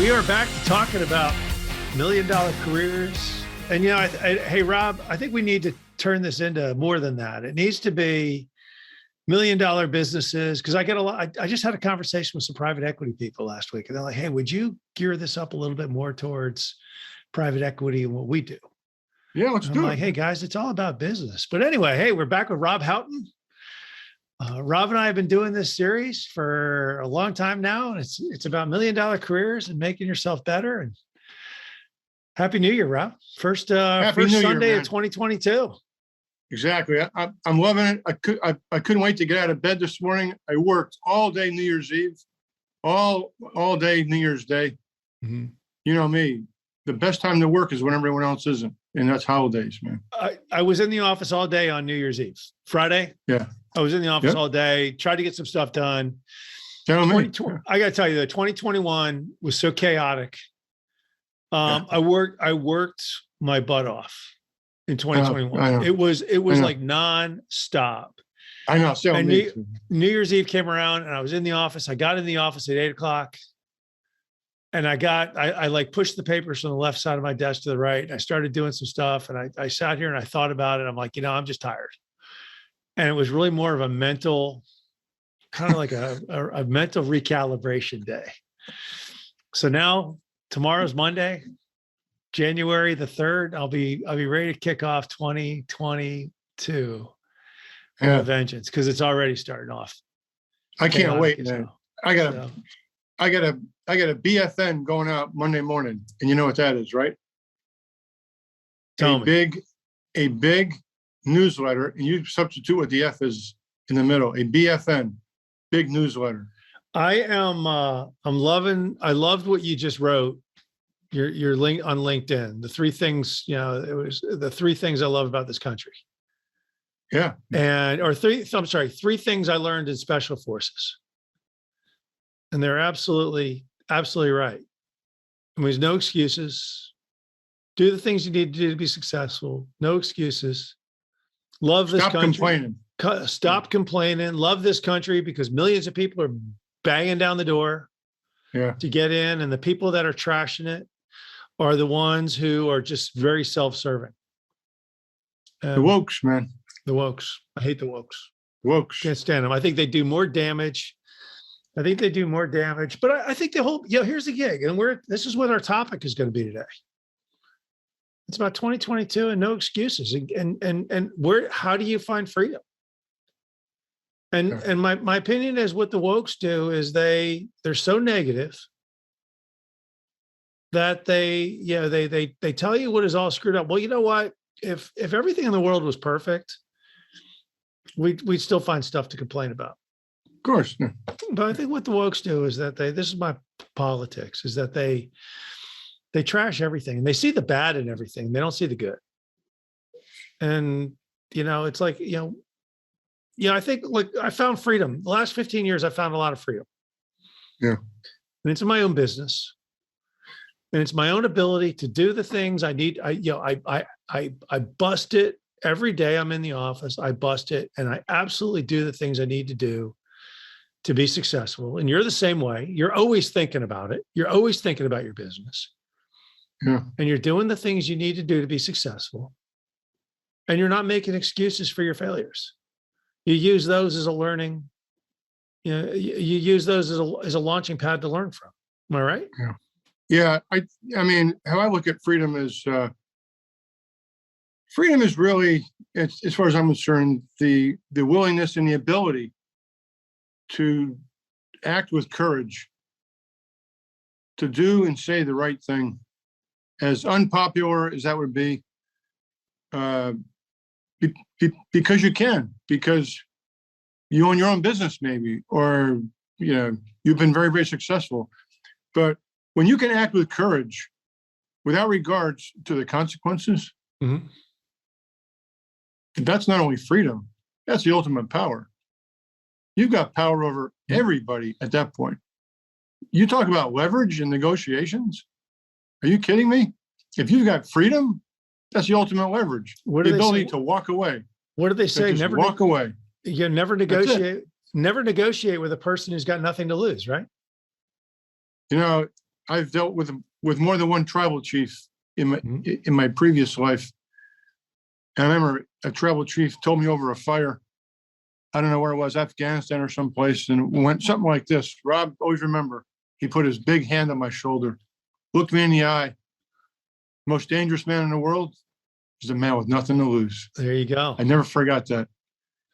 We are back to talking about million-dollar careers. And, hey, Rob, I think we need to turn this into more than that. It needs to be million-dollar businesses, because I get a lot. I just had a conversation with some private equity people last week, and they're like, hey, would you gear this up a little bit more towards private equity and what we do? Yeah, let's do it. I'm like, hey, guys, it's all about business. But anyway, hey, we're back with Rob Houghton. Rob and I have been doing this series for a long time now, and it's about million-dollar careers and making yourself better. And Happy New Year, Rob. First Sunday of 2022. Exactly. I'm loving it. I couldn't wait to get out of bed this morning. I worked all day New Year's Eve, all day New Year's Day. Mm-hmm. You know me. The best time to work is when everyone else isn't, and that's holidays, man. I was in the office all day on New Year's Eve. Friday. Yeah. I was in the office all day, tried to get some stuff done. Tell me. I got to tell you that 2021 was so chaotic. I worked my butt off in 2021. It was like nonstop. I know. So and New Year's Eve came around and I was in the office. I got in the office at 8:00 and I like pushed the papers from the left side of my desk to the right. I started doing some stuff and I sat here and I thought about it. I'm like, I'm just tired. And it was really more of a mental, kind of like a mental recalibration day. So now tomorrow's Monday, January the 3rd. I'll be ready to kick off 2022 with a vengeance, because it's already starting off. I can't wait, man. I got a BFN going out Monday morning, and you know what that is, right? Tell me. A big newsletter, and you substitute what the F is in the middle. A BFN, big newsletter. I loved what you just wrote. Your link on LinkedIn. The three things, it was the three things I love about this country. Yeah. Three things I learned in special forces. And they're absolutely right. There's no excuses. Do the things you need to do to be successful. No excuses. Love this country. Stop complaining. Love this country, because millions of people are banging down the door to get in. And the people that are trashing it are the ones who are just very self-serving. The wokes, man. The wokes. I hate the wokes. Wokes. Can't stand them. I think they do more damage. But I think the whole, here's the gig. And this is what our topic is going to be today. It's about 2022 and no excuses. And how do you find freedom? And my opinion is what the wokes do is they're so negative that they tell you what is all screwed up. Well, you know what? If everything in the world was perfect, we'd still find stuff to complain about. Of course. Yeah. But I think what the wokes do is that this is my politics, is that they trash everything and they see the bad in everything. They don't see the good. And, it's like, I think, like, I found freedom. The last 15 years, I found a lot of freedom. Yeah. And it's in my own business. And it's my own ability to do the things I need. I bust it every day I'm in the office. I bust it. And I absolutely do the things I need to do to be successful. And you're the same way. You're always thinking about it. You're always thinking about your business. Yeah. And you're doing the things you need to do to be successful. And you're not making excuses for your failures. You use those as a learning, you use those as a launching pad to learn from. Am I right? Yeah. Yeah. I mean, how I look at freedom is really, as far as I'm concerned, the willingness and the ability to act with courage, to do and say the right thing, as unpopular as that would be, because you can, because you own your own business maybe, or, you've been very, very successful. But when you can act with courage without regards to the consequences, mm-hmm. that's not only freedom, that's the ultimate power. You've got power over everybody at that point. You talk about leverage and negotiations. Are you kidding me? If you've got freedom, that's the ultimate leverage. The ability to walk away. What do they say? Never walk away. You never negotiate. Never negotiate with a person who's got nothing to lose, right? I've dealt with more than one tribal chief in Mhm. my previous life. And I remember a tribal chief told me over a fire, I don't know where it was, Afghanistan or someplace, and it went something like this. Rob, always remember, he put his big hand on my shoulder, looked me in the eye. Most dangerous man in the world is a man with nothing to lose. There you go. I never forgot that.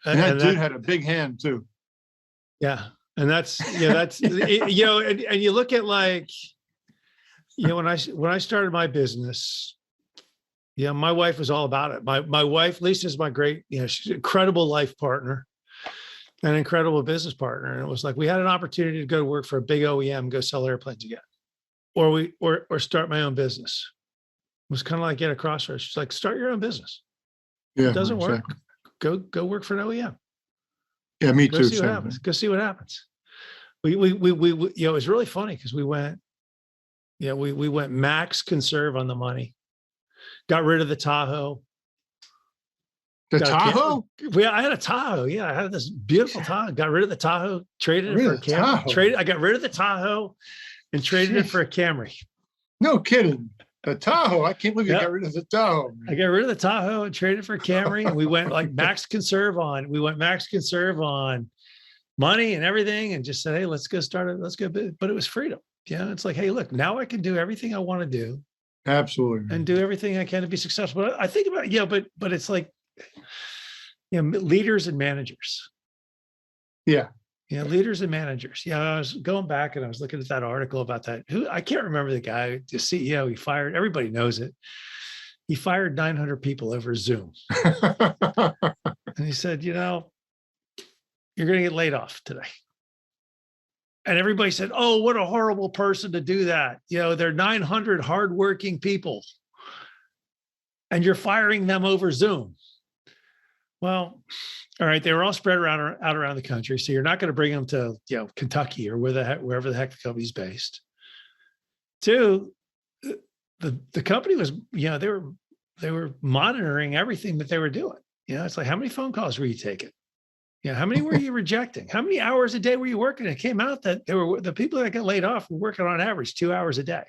And that And dude that, had a big hand too. yeah. And that's, and you look at like, when I started my business, my wife was all about it. My wife, Lisa's my great, she's an incredible life partner, an incredible business partner. And it was like, we had an opportunity to go to work for a big OEM, go sell airplanes again, or start my own business. It was kind of like at a crossroads. She's like, start your own business. Yeah, It doesn't work. exactly. Go work for an OEM. Yeah, me Go too. see what happens. Go see what happens. We it was really funny because we went max conserve on the money. Got rid of the Tahoe. The Tahoe? I had a Tahoe. Yeah, I had this beautiful Tahoe. Got rid of the Tahoe, traded it for a Camry. I got rid of the Tahoe and traded it for a Camry. No kidding. The Tahoe. I can't believe you got rid of the Tahoe. Man. I got rid of the Tahoe and traded it for a Camry. And we went like max conserve on. We went max conserve on money and everything, and just said, hey, let's go start it. Let's go. But it was freedom. Yeah, it's like, hey, look, now I can do everything I want to do. Absolutely. And do everything I can to be successful. But I think about, but it's like, leaders and managers. Yeah. Yeah, leaders and managers. Yeah, I was going back and I was looking at that article about that. I can't remember the guy, the CEO. He fired. Everybody knows it. He fired 900 people over Zoom, and he said, "You're going to get laid off today." And everybody said, "Oh, what a horrible person to do that." They're 900 hardworking people, and you're firing them over Zoom. Well, all right, they were all spread out around the country, so you're not going to bring them to Kentucky or wherever the heck the company's based. Two, the company was they were monitoring everything that they were doing. It's like, how many phone calls were you taking? How many were you rejecting? How many hours a day were you working? It came out that the people that got laid off were working on average 2 hours a day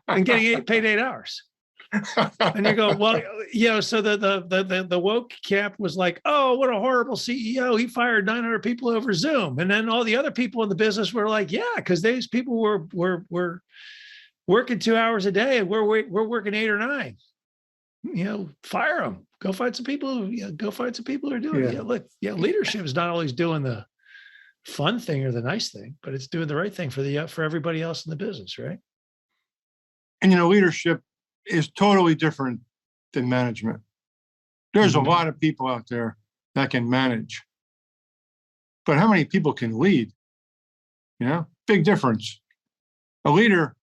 and getting paid 8 hours. And you go, well, so the woke camp was like, oh, what a horrible CEO. He fired 900 people over Zoom. And then all the other people in the business were like, yeah, because these people were working 2 hours a day and we're working 8 or 9. Fire them. Go find some people. Go find some people who are doing it. Look, leadership is not always doing the fun thing or the nice thing, but it's doing the right thing for everybody else in the business, right? And leadership is totally different than management. There's a lot of people out there that can manage, but how many people can lead? Big difference. A leader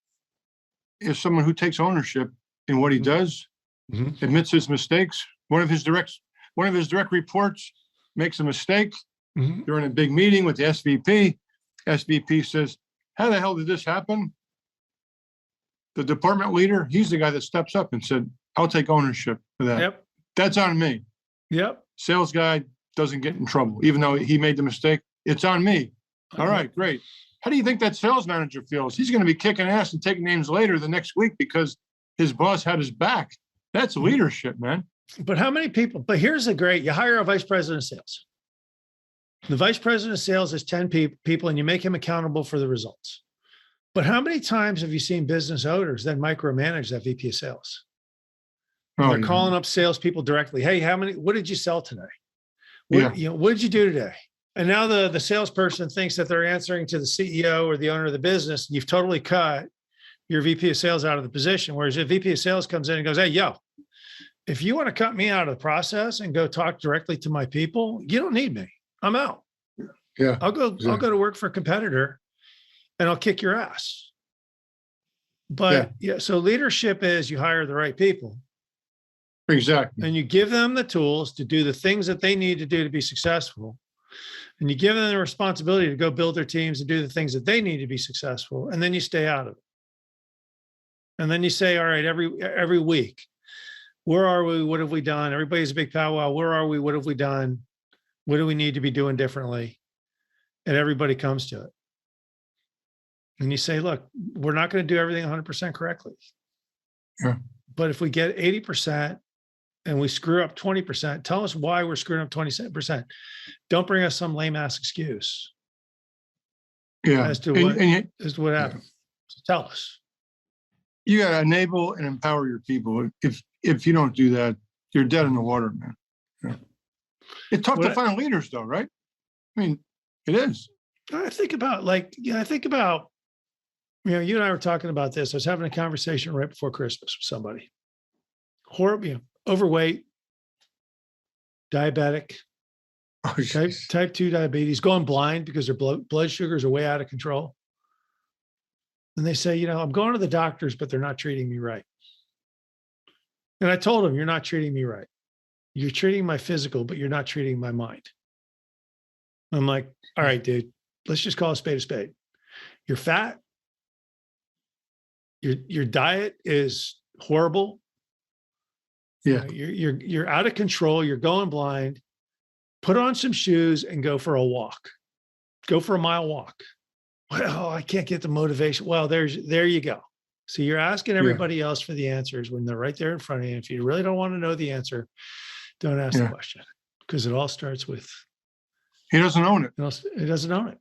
is someone who takes ownership in what he does, admits his mistakes. One of his direct reports makes a mistake during a big meeting with the SVP. SVP says, how the hell did this happen? The department leader, he's the guy that steps up and said, I'll take ownership for that. Yep. That's on me. Yep. Sales guy doesn't get in trouble, even though he made the mistake. It's on me. All right, great. How do you think that sales manager feels? He's going to be kicking ass and taking names later the next week because his boss had his back. That's leadership, man. But how many people? But here's you hire a vice president of sales. The vice president of sales is 10 people and you make him accountable for the results. But how many times have you seen business owners then micromanage that VP of sales? They're calling up salespeople directly. Hey, what did you sell today? What did you do today? And now the salesperson thinks that they're answering to the CEO or the owner of the business. And you've totally cut your VP of sales out of the position. Whereas if VP of sales comes in and goes, hey, if you want to cut me out of the process and go talk directly to my people, you don't need me. I'm out. Yeah. I'll go to work for a competitor and I'll kick your ass. But so leadership is you hire the right people. Exactly. And you give them the tools to do the things that they need to do to be successful. And you give them the responsibility to go build their teams and do the things that they need to be successful. And then you stay out of it. And then you say, all right, every week, where are we? What have we done? Everybody's a big powwow. Where are we? What have we done? What do we need to be doing differently? And everybody comes to it. And you say, look, we're not going to do everything 100% correctly. Yeah. But if we get 80% and we screw up 20%, tell us why we're screwing up 20%. Don't bring us some lame ass excuse Yeah. as to what happened. So tell us. You got to enable and empower your people. If you don't do that, you're dead in the water, man. Yeah. It's tough to find leaders, though, right? I mean, it is. I think about you and I were talking about this. I was having a conversation right before Christmas with somebody. Horrible, overweight, diabetic, type 2 diabetes, going blind because their blood sugars are way out of control. And they say, I'm going to the doctors, but they're not treating me right. And I told them, you're not treating me right. You're treating my physical, but you're not treating my mind. I'm like, all right, dude, let's just call a spade a spade. You're fat. Your diet is horrible. Yeah. You're out of control. You're going blind. Put on some shoes and go for a walk. Go for a mile walk. Well, I can't get the motivation. Well, there you go. So you're asking everybody else for the answers when they're right there in front of you. If you really don't want to know the answer, don't ask the question, because it all starts with he doesn't own it. It doesn't own it.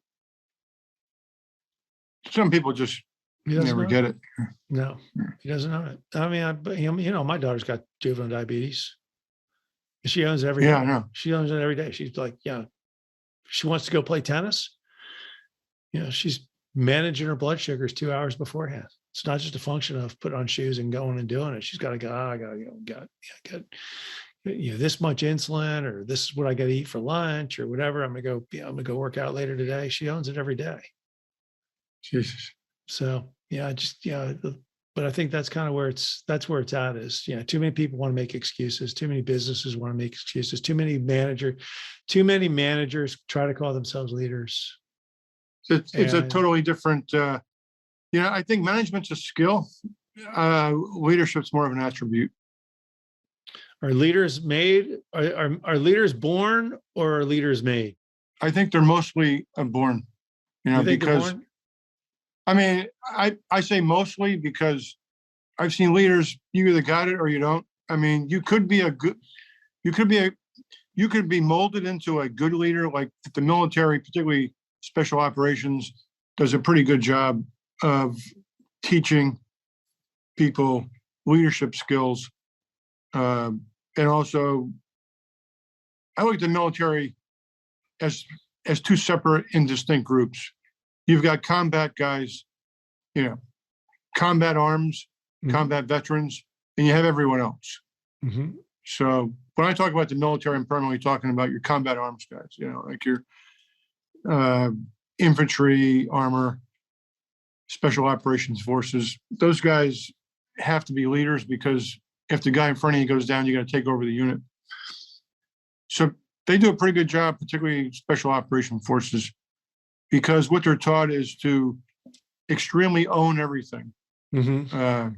Some people just never get it. No, he doesn't own it. I mean, my daughter's got juvenile diabetes. She owns it every day. Yeah, I know. She owns it every day. She's like, she wants to go play tennis. She's managing her blood sugars 2 hours beforehand. It's not just a function of putting on shoes and going and doing it. She's got to go, I got this much insulin, or this is what I got to eat for lunch, or whatever. I'm going to go work out later today. She owns it every day. Jesus. So but I think that's kind of where it's at is, too many people want to make excuses. Too many businesses want to make excuses. Too many managers try to call themselves leaders. It's a totally different, I think management's a skill. Leadership's more of an attribute. Are leaders made? Are leaders born, or are leaders made? I think they're mostly born, because I mean, I say mostly because I've seen leaders, you either got it or you don't. I mean, you could be molded into a good leader. Like the military, particularly special operations, does a pretty good job of teaching people leadership skills. And also, I look at the military as two separate and distinct groups. You've got combat guys, combat arms, combat veterans, and you have everyone else. Mm-hmm. So when I talk about the military, I'm primarily talking about your combat arms guys, like your infantry, armor, special operations forces. Those guys have to be leaders, because if the guy in front of you goes down, you got to take over the unit. So they do a pretty good job, particularly special operation forces, because what they're taught is to extremely own everything. Mm-hmm.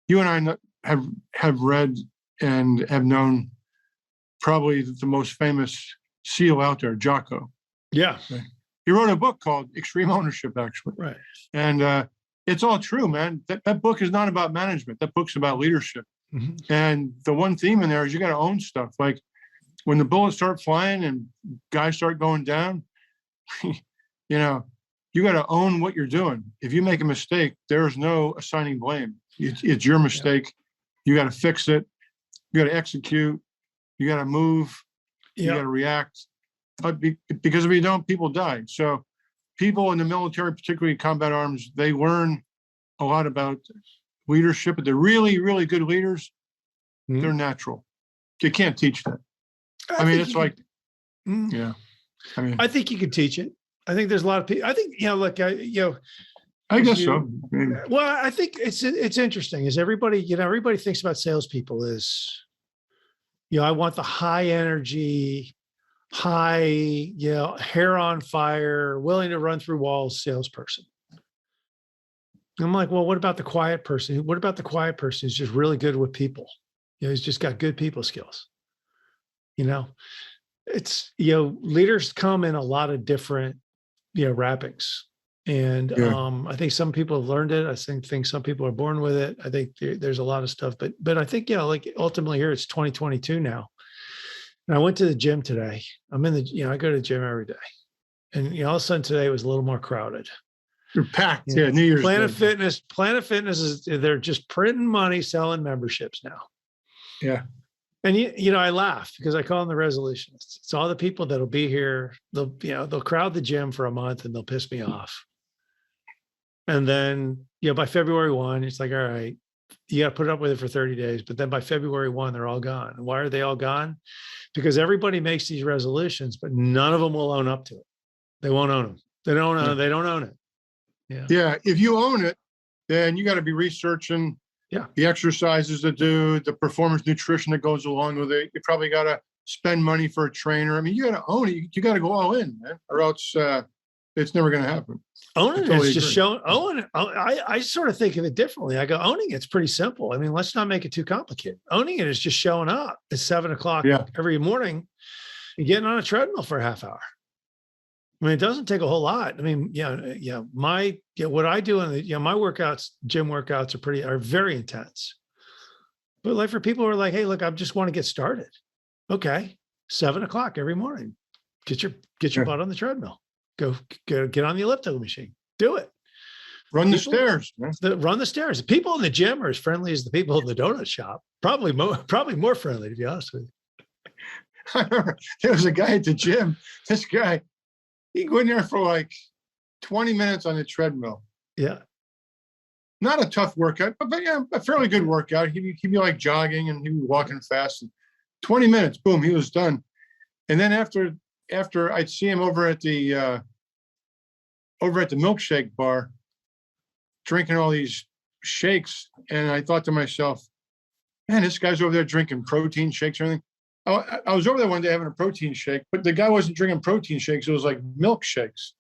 You and I have read and have known probably the most famous SEAL out there, Jocko. Yeah. He wrote a book called Extreme Ownership, actually. Right. And it's all true, man. That book is not about management. That book's about leadership. Mm-hmm. And the one theme in there is you got to own stuff. Like when the bullets start flying and guys start going down, you got to own what you're doing. If you make a mistake, there's no assigning blame. It's your mistake. You got to fix it. You got to execute. You got to move. You got to react. Because if you don't, people die. So people in the military, particularly combat arms, they learn a lot about leadership. But they're really, really good leaders. Mm-hmm. They're natural. You can't teach that. I mean, it's like, I think you could teach it. I think there's a lot of people. I think, I guess so. Maybe. Well, I think it's interesting. Is everybody thinks about salespeople as, I want the high energy, hair on fire, willing to run through walls salesperson. I'm like, well, what about the quiet person? What about the quiet person who's just really good with people? He's just got good people skills. It's, leaders come in a lot of different, wrappings. And Yeah. I think some people have learned it. I think some people are born with it. I think there's a lot of stuff, but I think, like ultimately here it's 2022 now. And I went to the gym today. I'm in the, I go to the gym every day. And all of a sudden today was a little more crowded. You're packed. Yeah. New Year's Planet Day. Fitness is, they're just printing money selling memberships now. Yeah. And I laugh because I call them the resolutionists. It's all the people that'll be here. They'll crowd the gym for a month and they'll piss me off. And then, by February 1, it's like, all right, you got to put up with it for 30 days. But then by February 1, they're all gone. And why are they all gone? Because everybody makes these resolutions, but none of them will own up to it. They won't own them. They don't own. They don't own it. Yeah. Yeah. If you own it, then you got to be researching the exercises to do, the performance nutrition that goes along with it. You probably got to spend money for a trainer. I mean, you got to own it. You got to go all in, man, or else it's never going to happen. Owning it's just showing. I sort of think of it differently. I go, owning it's pretty simple. I mean, let's not make it too complicated. Owning it is just showing up at 7 o'clock every morning and getting on a treadmill for a half hour. I mean, it doesn't take a whole lot. I mean, what I do in the, my workouts, gym workouts are very intense. But like for people who are like, hey, look, I just want to get started. Okay. 7 o'clock every morning, get your butt on the treadmill, go get on the elliptical machine, do it. Run the stairs. Run the stairs. The people in the gym are as friendly as the people in the donut shop. Probably more friendly, to be honest with you. I remember there was a guy at the gym. This guy, he'd go in there for like 20 minutes on the treadmill. Yeah. Not a tough workout, but a fairly good workout. He'd be like jogging and he'd be walking fast. And 20 minutes, boom, he was done. And then after I'd see him over at the milkshake bar, drinking all these shakes. And I thought to myself, man, this guy's over there drinking protein shakes or anything. I was over there one day having a protein shake, but the guy wasn't drinking protein shakes. It was like milkshakes.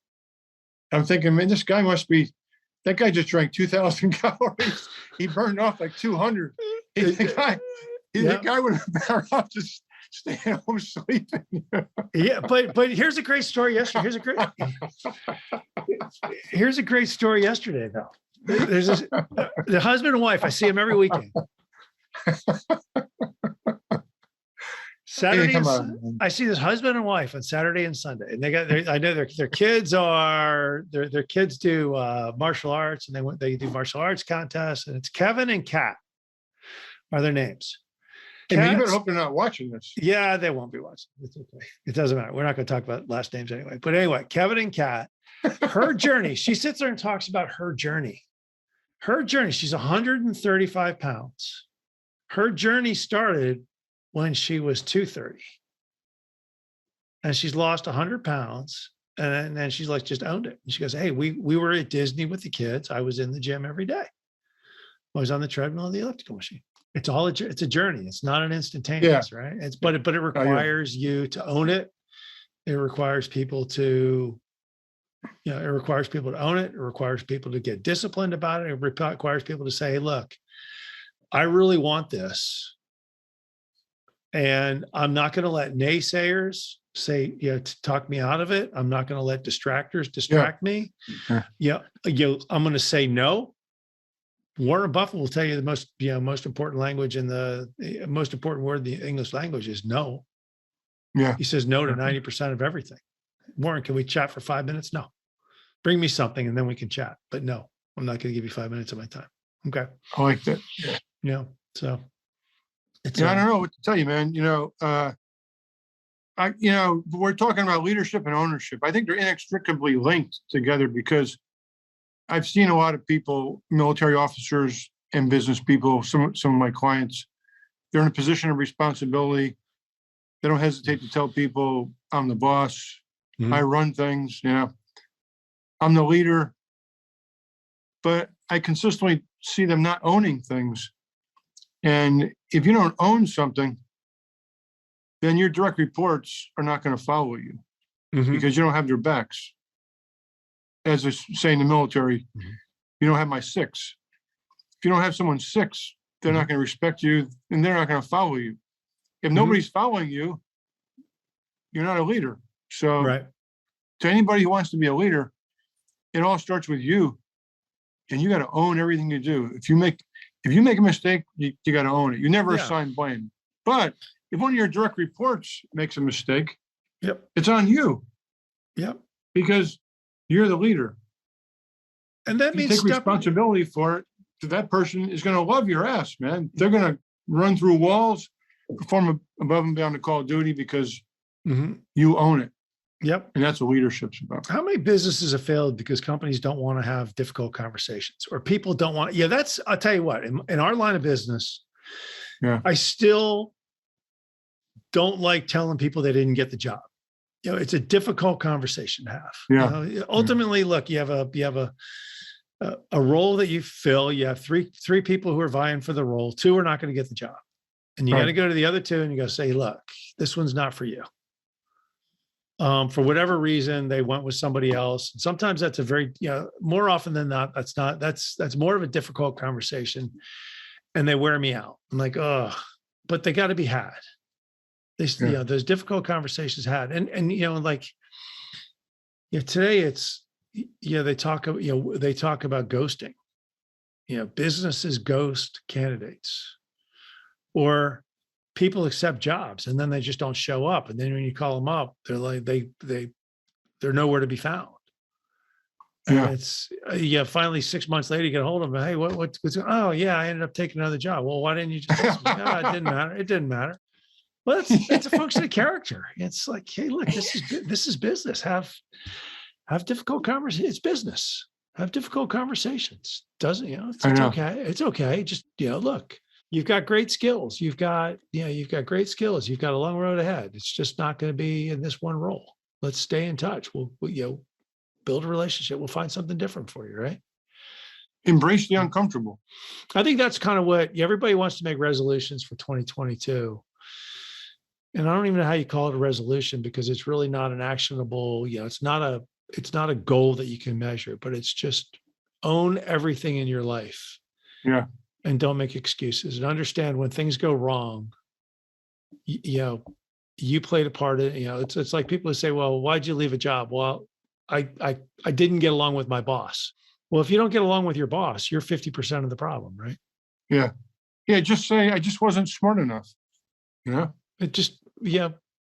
I'm thinking, man, that guy just drank 2,000 calories. He burned off like 200. The guy would have been better off just staying home sleeping. Yeah, but here's a great story yesterday. Here's a great story yesterday, though. There's the husband and wife. I see them every weekend. Saturday, I see this husband and wife on Saturday and Sunday, and I know their kids their kids do martial arts, and they do martial arts contests, and it's Kevin and Kat are their names. Hey, man, you better hope they're not watching this. Yeah, they won't be watching. It's okay. It doesn't matter. We're not going to talk about last names anyway. But anyway, Kevin and Kat, her journey. She sits there and talks about her journey. Her journey. She's 135 pounds. Her journey started when she was 230, and she's lost 100 pounds. And then she's like, just owned it. And she goes, hey, we were at Disney with the kids. I was in the gym every day. I was on the treadmill and the elliptical machine. It's a journey. It's not an instantaneous, right? But it requires you to own it. It requires people to, it requires people to own it. It requires people to get disciplined about it. It requires people to say, hey, look, I really want this. And I'm not going to let naysayers say, to talk me out of it. I'm not going to let distractors distract me. I'm going to say no. Warren Buffett will tell you the most important language in the most important word in the English language is no. Yeah. He says no to 90% of everything. Warren, can we chat for 5 minutes? No. Bring me something and then we can chat. But no, I'm not going to give you 5 minutes of my time. Okay. I like that. Yeah. So it's I don't know what to tell you, man. We're talking about leadership and ownership. I think they're inextricably linked together because I've seen a lot of people, military officers and business people, some of my clients, they're in a position of responsibility. They don't hesitate to tell people, I'm the boss. Mm-hmm. I run things, I'm the leader. But I consistently see them not owning things. And if you don't own something, then your direct reports are not going to follow you because you don't have their backs. As I say in the military, you don't have my six. If you don't have someone's six, they're not going to respect you and they're not going to follow you. If nobody's following you, you're not a leader. So to anybody who wants to be a leader, it all starts with you, and you got to own everything you do. If you make a mistake, you got to own it. You never Yeah. assign blame. But if one of your direct reports makes a mistake, Yep. it's on you Yep. because you're the leader. And that If you means take responsibility for it, that person is going to love your ass, man. They're going to run through walls, perform above and beyond the call of duty because you own it. Yep. And that's what leadership's about. How many businesses have failed because companies don't want to have difficult conversations or people don't want, I'll tell you what, in our line of business, I still don't like telling people they didn't get the job. It's a difficult conversation to have. Yeah. Ultimately, look, you have a role that you fill. You have three people who are vying for the role. 2 are not going to get the job. And you got to go to the other 2 and you go say, look, this one's not for you. For whatever reason, they went with somebody else. And sometimes that's a very, more often than not, that's more of a difficult conversation. And they wear me out. I'm like, oh, but they got to be had. Those difficult conversations had. And today it's, they talk about ghosting. Businesses ghost candidates, or people accept jobs and then they just don't show up. And then when you call them up, they're like, they're nowhere to be found. And it's, finally 6 months later, you get a hold of them. Hey, what's oh yeah, I ended up taking another job. Well, why didn't you just ask me? Oh, it didn't matter. It didn't matter. Well, that's a function of character. It's like, hey, look, this is business. Have difficult conversations. It's business. Have difficult conversations. Doesn't, it's okay. It's okay. Just, look, you've got great skills. You've got great skills. You've got a long road ahead. It's just not going to be in this one role. Let's stay in touch. We'll build a relationship. We'll find something different for you, right? Embrace the uncomfortable. I think that's kind of what everybody wants to make resolutions for 2022. And I don't even know how you call it a resolution because it's really not an actionable, it's not a goal that you can measure, but it's just own everything in your life. Yeah. And don't make excuses and understand when things go wrong, you played a part in it. It's like people who say, well, why'd you leave a job? Well, I didn't get along with my boss. Well, if you don't get along with your boss, you're 50% of the problem, right? Yeah. Yeah. Just say, I just wasn't smart enough. It just,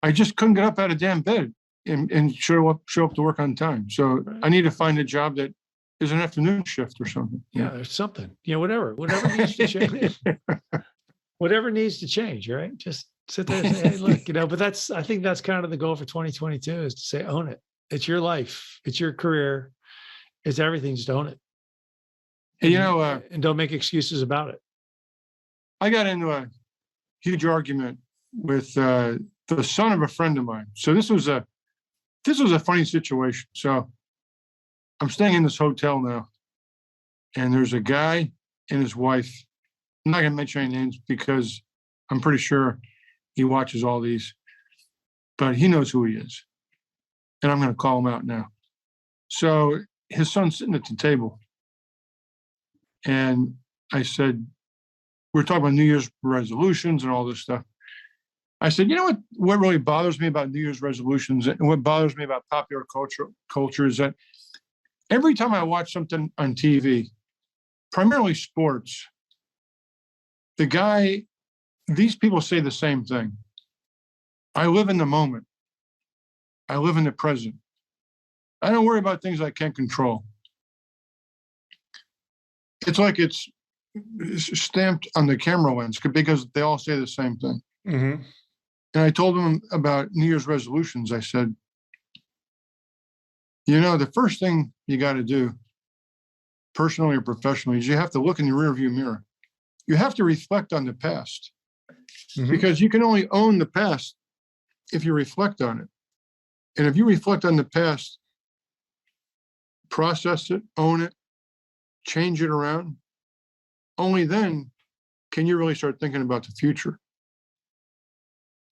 I just couldn't get up out of damn bed and show up to work on time. So I need to find a job that is an afternoon shift or something. Yeah, there's something. Whatever needs to change. Whatever needs to change, right? Just sit there and say, hey, look, but I think that's kind of the goal for 2022 is to say, own it. It's your life. It's your career. It's everything. Just own it. And, and don't make excuses about it. I got into a huge argument with the son of a friend of mine. So this was a funny situation. So I'm staying in this hotel now, and there's a guy and his wife. I'm not going to mention any names because I'm pretty sure he watches all these, but he knows who he is. And I'm going to call him out now. So his son's sitting at the table. And I said, we're talking about New Year's resolutions and all this stuff. I said, what really bothers me about New Year's resolutions and what bothers me about popular culture is that every time I watch something on TV, primarily sports, these people say the same thing. I live in the moment. I live in the present. I don't worry about things I can't control. It's like it's stamped on the camera lens because they all say the same thing. Mm-hmm. And I told them about New Year's resolutions. I said, the first thing you got to do, personally or professionally, is you have to look in the rearview mirror. You have to reflect on the past because you can only own the past if you reflect on it. And if you reflect on the past, process it, own it, change it around, only then can you really start thinking about the future.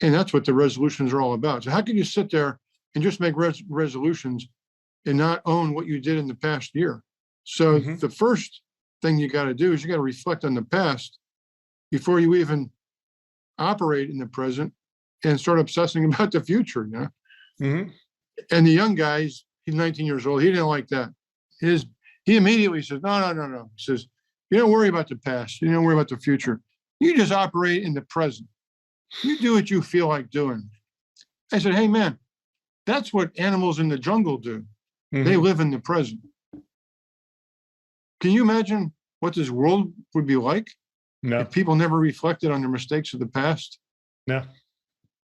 And that's what the resolutions are all about. So how can you sit there and just make resolutions and not own what you did in the past year? So the first thing you got to do is you got to reflect on the past before you even operate in the present and start obsessing about the future. And the young guy, he's 19 years old. He didn't like that. he immediately says, no, no, no, no. He says, you don't worry about the past. You don't worry about the future. You just operate in the present. You do what you feel like doing. I said, hey, man, that's what animals in the jungle do. They live in the present. Can you imagine what this world would be like No, if people never reflected on their mistakes of the past no.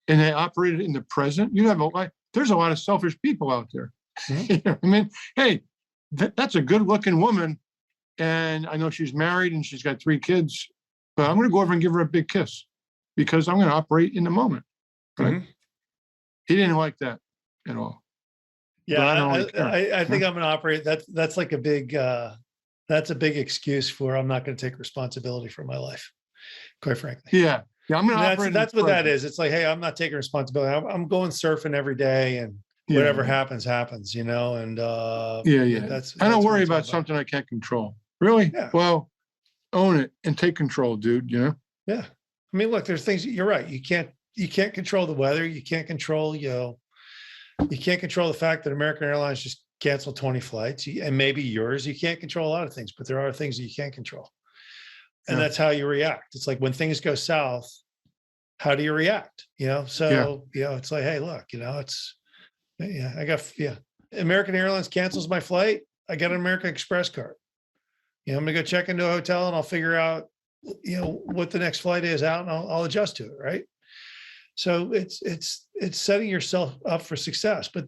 and they operated in the present? You have a lot. There's a lot of selfish people out there. You know what I mean, hey, that's a good-looking woman, and I know she's married and she's got 3 kids, but I'm going to go over and give her a big kiss because I'm going to operate in the moment. Right? He didn't like that at all. Yeah, But I don't really care. I think I'm going to operate. That's like a big, that's a big excuse for I'm not going to take responsibility for my life, quite frankly. Yeah. Yeah, I'm going to operate. That's what that is. It's like, hey, I'm not taking responsibility. I'm going surfing every day, and whatever happens, happens. You know, and I don't worry about something I can't control. Really? Yeah. Well, own it and take control, dude. You know? Yeah. I mean, look, there's things. You're right. You can't control the weather. You can't control, you can't control the fact that American Airlines just canceled 20 flights, and maybe yours. You can't control a lot of things, but there are things that you can't control. And that's how you react. It's like when things go south, how do you react? So, it's like, hey, look, American Airlines cancels my flight. I got an American Express card. I'm going to go check into a hotel and I'll figure out, what the next flight is out, and I'll adjust to it. Right. So it's setting yourself up for success, but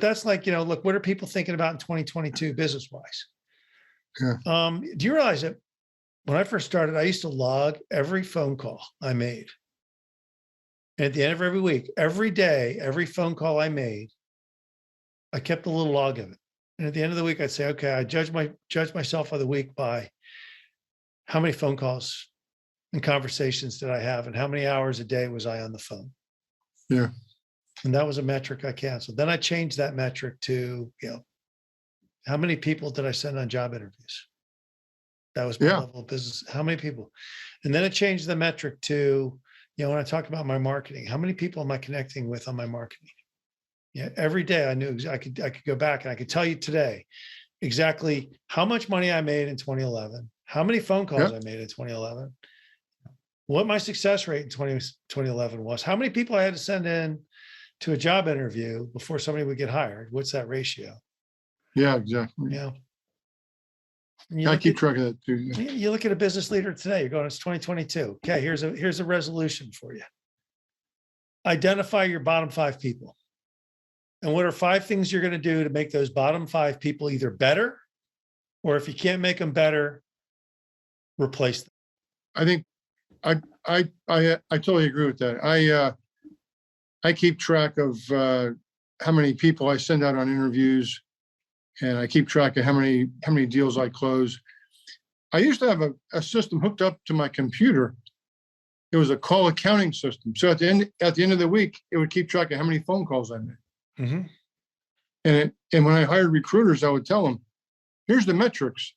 that's like, look, what are people thinking about in 2022 business wise? Yeah. Do you realize that when I first started, I used to log every phone call I made. And at the end of every week, every day, every phone call I made, I kept a little log of it. And at the end of the week, I'd say, okay, I judge myself for the week by how many phone calls and conversations did I have, and how many hours a day was I on the phone? Yeah. And that was a metric I canceled. Then I changed that metric to, how many people did I send on job interviews? That was my level of business. How many people? And then I changed the metric to, when I talk about my marketing, how many people am I connecting with on my marketing? Yeah. Every day I knew I could go back and I could tell you today exactly how much money I made in 2011, how many phone calls I made in 2011, what my success rate in 2011 was, how many people I had to send in to a job interview before somebody would get hired. What's that ratio? Yeah, exactly. I keep track of that too. You look at a business leader today, you're going, it's 2022. Okay, here's a resolution for you. Identify your bottom 5 people. And what are 5 things you're going to do to make those bottom 5 people either better, or if you can't make them better, replace them? I think I totally agree with that. I keep track of how many people I send out on interviews, and I keep track of how many deals I close. I used to have a system hooked up to my computer. It was a call accounting system. So at the end of the week, it would keep track of how many phone calls I made. Mm-hmm. And when I hired recruiters, I would tell them, here's the metrics.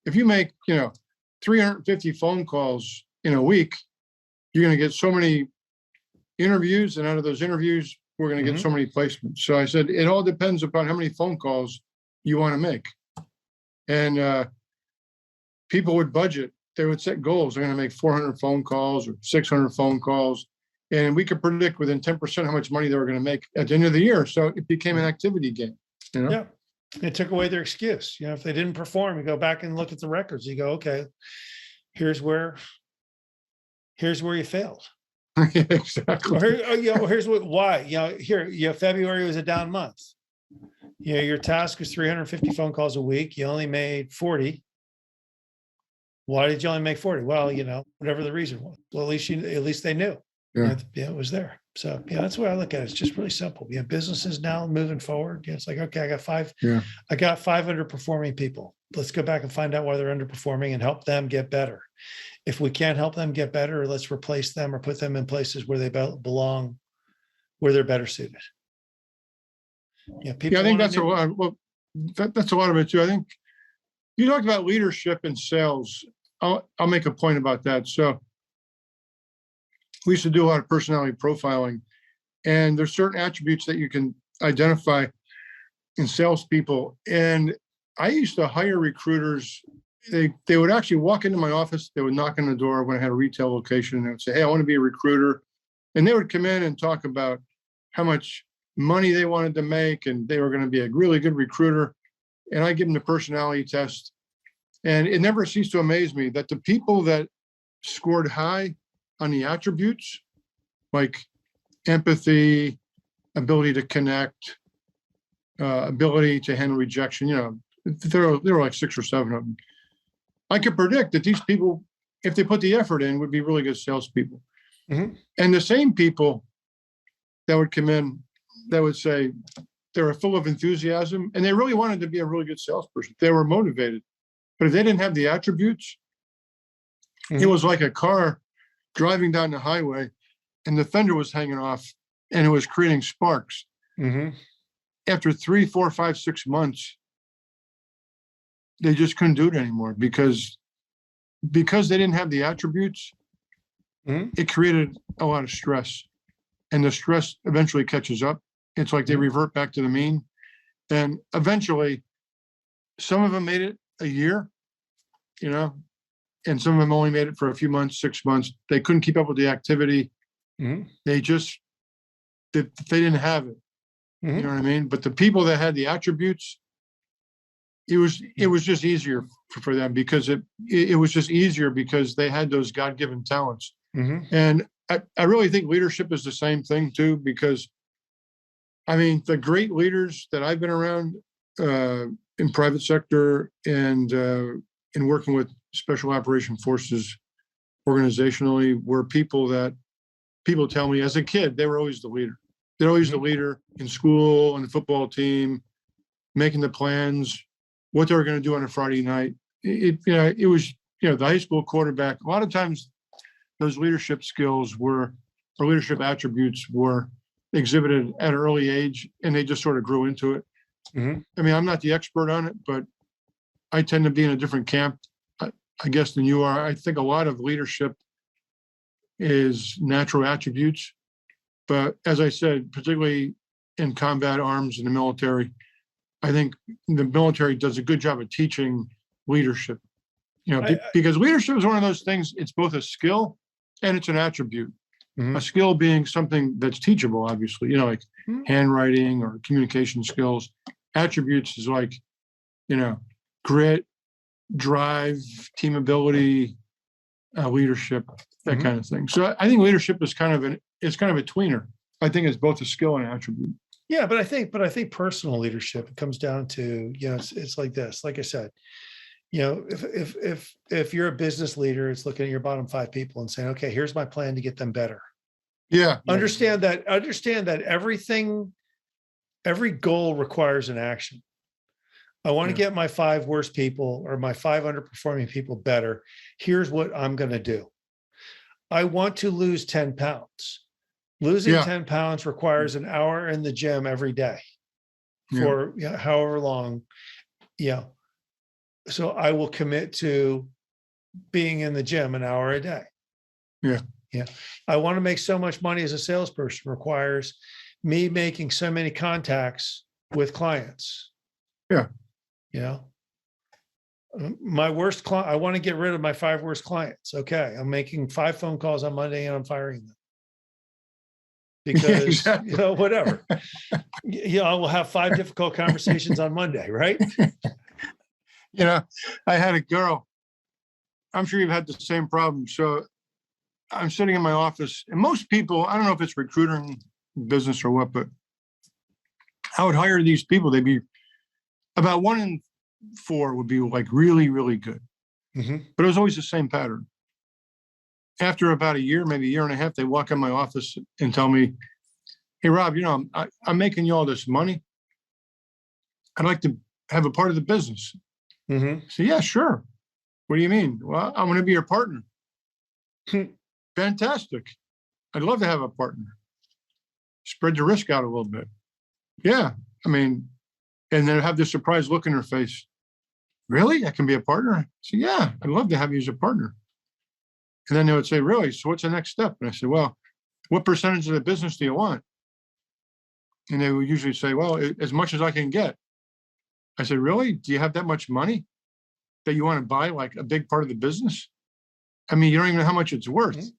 If you make 350 phone calls in a week, you're going to get so many interviews, and out of those interviews, we're going to get so many placements. So I said, it all depends upon how many phone calls you want to make. And people would budget. They would set goals. They're going to make 400 phone calls or 600 phone calls. And we could predict within 10% how much money they were going to make at the end of the year. So it became an activity game. Yeah. It took away their excuse. If they didn't perform, you go back and look at the records. You go, okay, here's where you failed. Exactly. Here's why. February was a down month. Your task was 350 phone calls a week. You only made 40. Why did you only make 40? Well, whatever the reason was. Well, at least they knew. Yeah. It was there. So that's the way I look at it. It's just really simple. Businesses now moving forward. It's like, okay, I got 5 underperforming people. Let's go back and find out why they're underperforming and help them get better. If we can't help them get better, let's replace them or put them in places where they belong, where they're better suited. I think that's a lot. Well, that's a lot of it too. I think you talked about leadership and sales. I'll make a point about that. So we used to do a lot of personality profiling, and there's certain attributes that you can identify in salespeople. And I used to hire recruiters. They would actually walk into my office. They would knock on the door when I had a retail location, and they would say, "Hey, I want to be a recruiter." And they would come in and talk about how much money they wanted to make, and they were going to be a really good recruiter. And I give them the personality test. And it never ceased to amaze me that the people that scored high on the attributes, like empathy, ability to connect, ability to handle rejection, there were like 6 or 7 of them. I could predict that these people, if they put the effort in, would be really good salespeople. Mm-hmm. And the same people that would come in, that would say they were full of enthusiasm and they really wanted to be a really good salesperson. They were motivated, but if they didn't have the attributes, Mm-hmm. it was like a car driving down the highway and the fender was hanging off and it was creating sparks. Mm-hmm. After 3, 4, 5, 6 months, they just couldn't do it anymore because they didn't have the attributes. Mm-hmm. It created a lot of stress, and the stress eventually catches up. It's like they revert back to the mean, and eventually some of them made it a year, and some of them only made it for a few months, 6 months. They couldn't keep up with the activity. Mm-hmm. They didn't have it. Mm-hmm. You know what I mean? But the people that had the attributes, it was just easier for them because it was just easier because they had those God-given talents. Mm-hmm. And I really think leadership is the same thing too, because I mean, the great leaders that I've been around in private sector and in working with special operation forces organizationally were people tell me as a kid, they were always the leader. They're always the leader in school, on the football team, making the plans, what they were going to do on a Friday night. It was, the high school quarterback. A lot of times those leadership skills or leadership attributes were exhibited at an early age and they just sort of grew into it. Mm-hmm. I mean, I'm not the expert on it, but I tend to be in a different camp, I guess, than you are. I think a lot of leadership is natural attributes. But as I said, particularly in combat arms in the military, I think the military does a good job of teaching leadership, because leadership is one of those things. It's both a skill and it's an attribute. Mm-hmm. A skill being something that's teachable, obviously, like handwriting or communication skills. Attributes is like, grit, drive, team ability, leadership, that kind of thing. So I think leadership is kind of a tweener. I think it's both a skill and an attribute. Yeah, but I think personal leadership, it comes down to, it's like this. Like I said, if you're a business leader, it's looking at your bottom 5 people and saying, okay, here's my plan to get them better. Yeah. Understand that every goal requires an action. I want to get my 5 worst people or my 5 underperforming people better. Here's what I'm going to do. I want to lose 10 pounds. Losing 10 pounds requires an hour in the gym every day for however long, So I will commit to being in the gym an hour a day. Yeah. Yeah. I want to make so much money as a salesperson requires me making so many contacts with clients. Yeah. My worst client, I want to get rid of my 5 worst clients. Okay. I'm making 5 phone calls on Monday and I'm firing them. Because, exactly. Whatever. I will have 5 difficult conversations on Monday, right? I had a girl, I'm sure you've had the same problem. So I'm sitting in my office and most people, I don't know if it's recruiting business or what, but I would hire these people. They'd be about 1 in 4 would be like really, really good. Mm-hmm. But it was always the same pattern. After about a year, maybe a year and a half, they walk in my office and tell me, hey, Rob, I'm making you all this money. I'd like to have a part of the business. Mm-hmm. So, yeah, sure. What do you mean? Well, I'm going to be your partner. Fantastic. I'd love to have a partner. Spread the risk out a little bit. Yeah. I mean, and then have this surprised look in her face. Really? I can be a partner? So, yeah, I'd love to have you as a partner. And then they would say, really? So what's the next step? And I said, well, what percentage of the business do you want? And they would usually say, well, as much as I can get. I said, really? Do you have that much money that you want to buy like a big part of the business? I mean, you don't even know how much it's worth.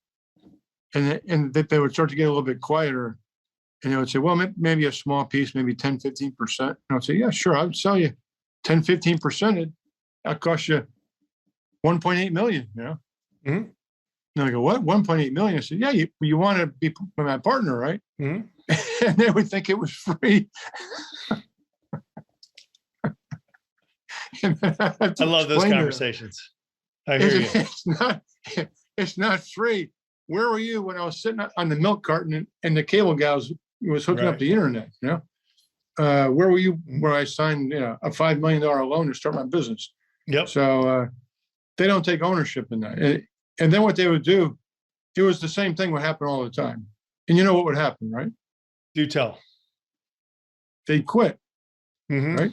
And that they would start to get a little bit quieter. And they would say, well, maybe a small piece, maybe 10, 15%. And I'd say, yeah, sure. I would sell you 10, 15%. That'll cost you 1.8 million, you know? Mhm. And I go, what? 1.8 million? I said, yeah, you want to be my partner, right? Mhm. And they would think it was free. I love those conversations. I hear you. It's not free. Where were you when I was sitting on the milk carton and the cable guy was hooking up the internet? You know, where were you when I signed a $5 million loan to start my business? Yep. So they don't take ownership in that. And then what they would do, it was the same thing would happen all the time. And you know what would happen, right? Do tell. They'd quit, Mm-hmm. right?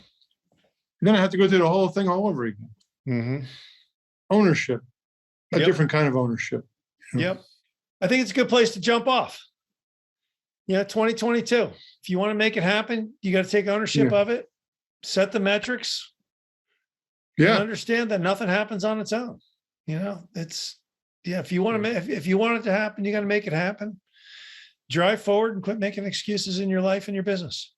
Then I have to go through the whole thing all over again. Mm-hmm. Ownership, a Yep. different kind of ownership. Yep. I think it's a good place to jump off. 2022. If you want to make it happen, you got to take ownership of it, set the metrics. And understand that nothing happens on its own. If you want to if you want it to happen, you got to make it happen. Drive forward and quit making excuses in your life and your business.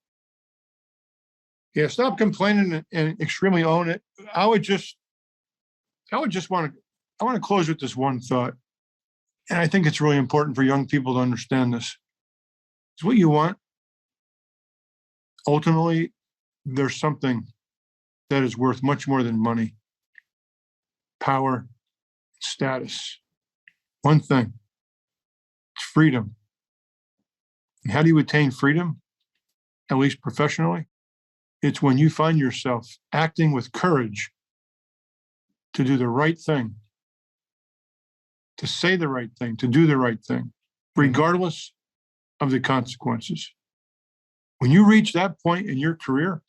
Yeah, stop complaining and extremely own it. I would just want to close with this one thought. And I think it's really important for young people to understand this. It's what you want. Ultimately, there's something that is worth much more than money, power, status. One thing, it's freedom. And how do you attain freedom? At least professionally, it's when you find yourself acting with courage to do the right thing, to say the right thing, to do the right thing, regardless of the consequences. When you reach that point in your career,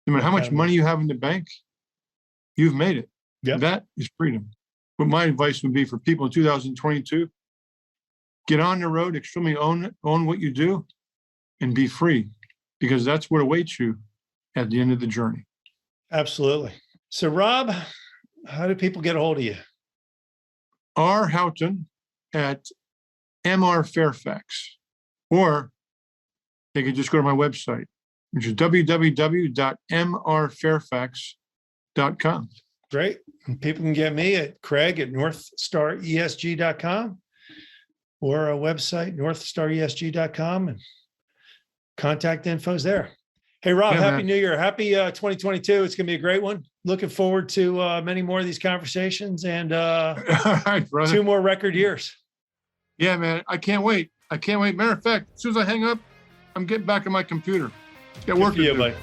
no matter how much money you have in the bank, you've made it. Yep. That is freedom. But my advice would be for people in 2022, get on the road, extremely own what you do, and be free, because that's what awaits you at the end of the journey. Absolutely. So, Rob, how do people get a hold of you? R. Houghton at MR Fairfax, or they could just go to my website, which is www.mrfairfax.com. Great. And people can get me at Craig@northstaresg.com or a website, northstaresg.com, and contact info's there. Hey, Rob, happy New Year. Happy 2022. It's going to be a great one. Looking forward to many more of these conversations and All right, brother. 2 more record years. Yeah, man. I can't wait. Matter of fact, as soon as I hang up, I'm getting back on my computer. Got work to do. Buddy.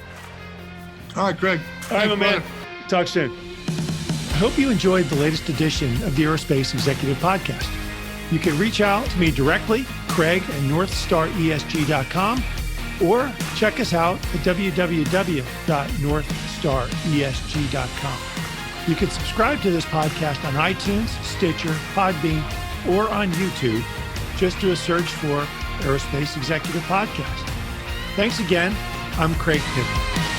All right, Craig. All right, my man. Talk soon. I hope you enjoyed the latest edition of the Aerospace Executive Podcast. You can reach out to me directly, Craig@northstaresg.com, or check us out at www.northstaresg.com. You can subscribe to this podcast on iTunes, Stitcher, Podbean, or on YouTube. Just do a search for Aerospace Executive Podcast. Thanks again. I'm Craig Piven.